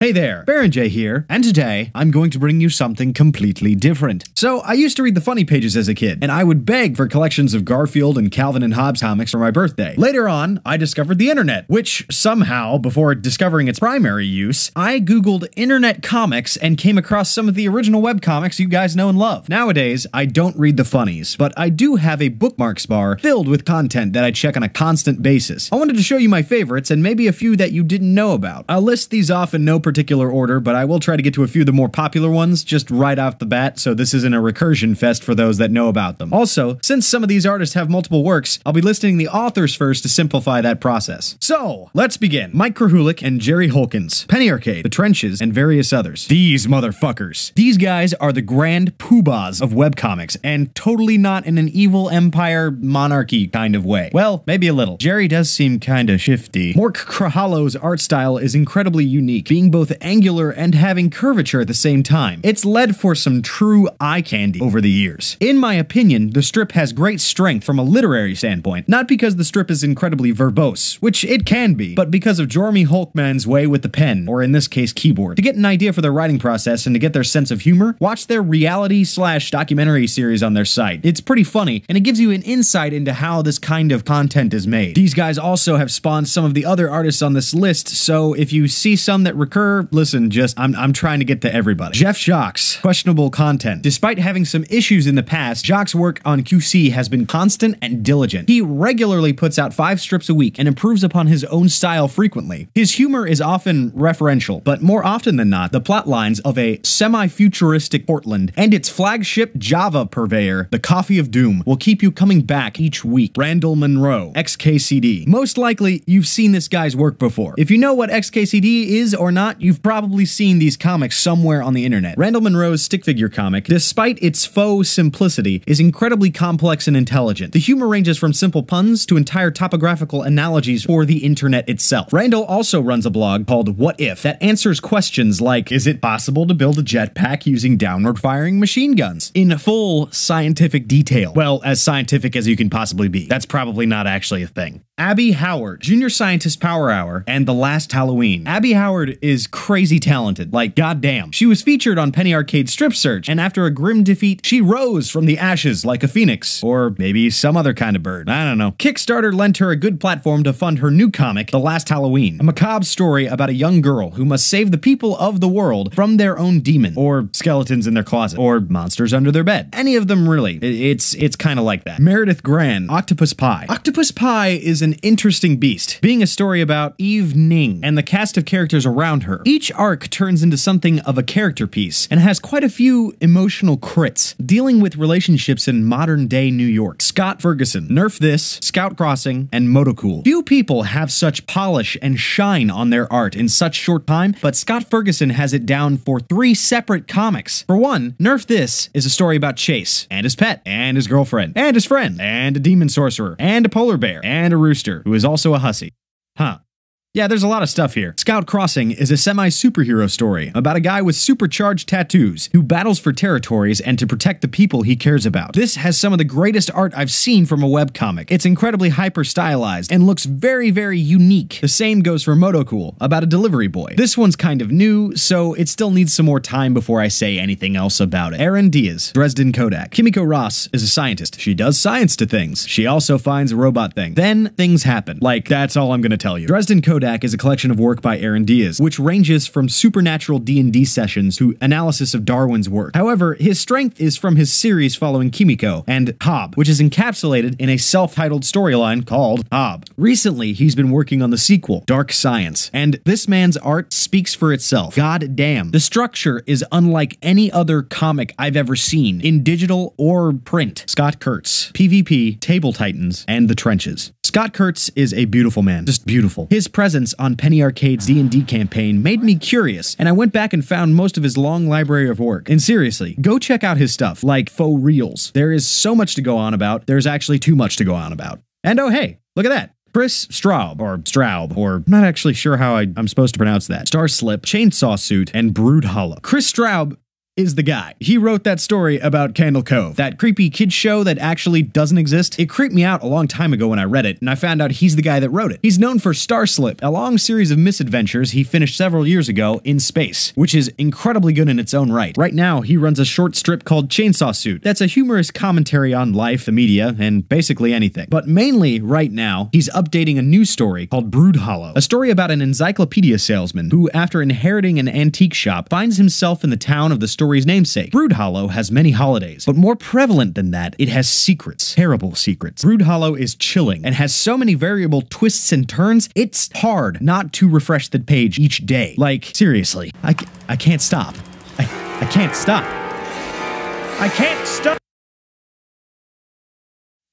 Hey there, Baron J here, and today I'm going to bring you something completely different. So, I used to read the funny pages as a kid, and I would beg for collections of Garfield and Calvin and Hobbes comics for my birthday. Later on, I discovered the internet, which somehow, before discovering its primary use, I googled internet comics and came across some of the original webcomics you guys know and love. Nowadays, I don't read the funnies, but I do have a bookmarks bar filled with content that I check on a constant basis. I wanted to show you my favorites and maybe a few that you didn't know about. I'll list these off in no particular order, but I will try to get to a few of the more popular ones just right off the bat, so this isn't a recursion fest for those that know about them. Also, since some of these artists have multiple works, I'll be listing the authors first to simplify that process. So, let's begin. Mike Krahulik and Jerry Holkins, Penny Arcade, The Trenches, and various others. These motherfuckers. These guys are the grand poobahs of webcomics, and totally not in an evil empire monarchy kind of way. Well, maybe a little. Jerry does seem kinda shifty. Mork Krahallo's art style is incredibly unique, being both angular and having curvature at the same time. It's led for some true eye candy over the years. In my opinion, the strip has great strength from a literary standpoint, not because the strip is incredibly verbose, which it can be, but because of Jormy Hulkman's way with the pen, or in this case keyboard. To get an idea for their writing process and to get their sense of humor, watch their reality/documentary series on their site. It's pretty funny, and it gives you an insight into how this kind of content is made. These guys also have spawned some of the other artists on this list, so if you see some that recur, listen, I'm trying to get to everybody. Jeff Jacques, questionable content. Despite having some issues in the past, Jacques' work on QC has been constant and diligent. He regularly puts out 5 strips a week and improves upon his own style frequently. His humor is often referential, but more often than not, the plot lines of a semi-futuristic Portland and its flagship Java purveyor, the Coffee of Doom, will keep you coming back each week. Randall Monroe, XKCD. Most likely, you've seen this guy's work before. If you know what XKCD is or not, you've probably seen these comics somewhere on the internet. Randall Monroe's stick figure comic, despite its faux simplicity, is incredibly complex and intelligent. The humor ranges from simple puns to entire topographical analogies for the internet itself. Randall also runs a blog called What If that answers questions like, is it possible to build a jetpack using downward firing machine guns? In full scientific detail. Well, as scientific as you can possibly be. That's probably not actually a thing. Abby Howard, Junior Scientist Power Hour, and The Last Halloween. Abby Howard is crazy talented, like goddamn. She was featured on Penny Arcade's Strip Search, and after a grim defeat, she rose from the ashes like a phoenix, or maybe some other kind of bird. I don't know. Kickstarter lent her a good platform to fund her new comic, The Last Halloween, a macabre story about a young girl who must save the people of the world from their own demon, or skeletons in their closet, or monsters under their bed. Any of them really. It's kind of like that. Meredith Gran, Octopus Pie. Octopus Pie is an interesting beast, being a story about Eve Ning and the cast of characters around her. Each arc turns into something of a character piece and has quite a few emotional crits, dealing with relationships in modern-day New York. Scott Ferguson, Nerf This, Scout Crossing, and Motocool. Few people have such polish and shine on their art in such short time, but Scott Ferguson has it down for 3 separate comics. For one, Nerf This is a story about Chase, and his pet, and his girlfriend, and his friend, and a demon sorcerer, and a polar bear, and a rooster, who is also a hussy. Huh. Yeah, there's a lot of stuff here. Scout Crossing is a semi-superhero story about a guy with supercharged tattoos who battles for territories and to protect the people he cares about. This has some of the greatest art I've seen from a webcomic. It's incredibly hyper-stylized and looks very, very unique. The same goes for Motocool, about a delivery boy. This one's kind of new, so it still needs some more time before I say anything else about it. Aaron Diaz, Dresden Kodak. Kimiko Ross is a scientist. She does science to things. She also finds a robot thing. Then things happen. Like, that's all I'm gonna tell you. Dresden Kodak is a collection of work by Aaron Diaz, which ranges from supernatural D&D sessions to analysis of Darwin's work. However, his strength is from his series following Kimiko and Hob, which is encapsulated in a self-titled storyline called Hob. Recently, he's been working on the sequel, Dark Science, and this man's art speaks for itself. God damn. The structure is unlike any other comic I've ever seen, in digital or print. Scott Kurtz, PvP, Table Titans, and The Trenches. Scott Kurtz is a beautiful man, just beautiful. His presence on Penny Arcade's D&D campaign made me curious, and I went back and found most of his long library of work. And seriously, go check out his stuff, like faux reels. There is so much to go on about, there's actually too much to go on about. And oh hey, look at that. Chris Straub, or I'm not actually sure how I'm supposed to pronounce that. Star Slip, Chainsaw Suit, and Brood Hollow. Chris Straub is the guy. He wrote that story about Candle Cove, that creepy kids show that actually doesn't exist. It creeped me out a long time ago when I read it, and I found out he's the guy that wrote it. He's known for Starslip, a long series of misadventures he finished several years ago in space, which is incredibly good in its own right. Right now, he runs a short strip called Chainsaw Suit that's a humorous commentary on life, the media, and basically anything. But mainly, right now, he's updating a new story called Brood Hollow, a story about an encyclopedia salesman who, after inheriting an antique shop, finds himself in the town of the story's namesake. Brood Hollow has many holidays, but more prevalent than that, it has secrets. Terrible secrets. Brood Hollow is chilling and has so many variable twists and turns, it's hard not to refresh the page each day. Like, seriously, I can't stop. I can't stop. I can't stop!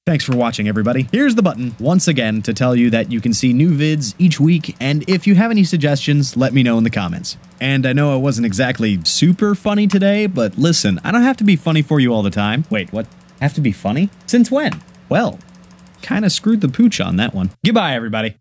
Thanks for watching, everybody. Here's the button, once again, to tell you that you can see new vids each week, and if you have any suggestions, let me know in the comments. And I know I wasn't exactly super funny today, but listen, I don't have to be funny for you all the time. Wait, what? Have to be funny? Since when? Well, kinda screwed the pooch on that one. Goodbye, everybody.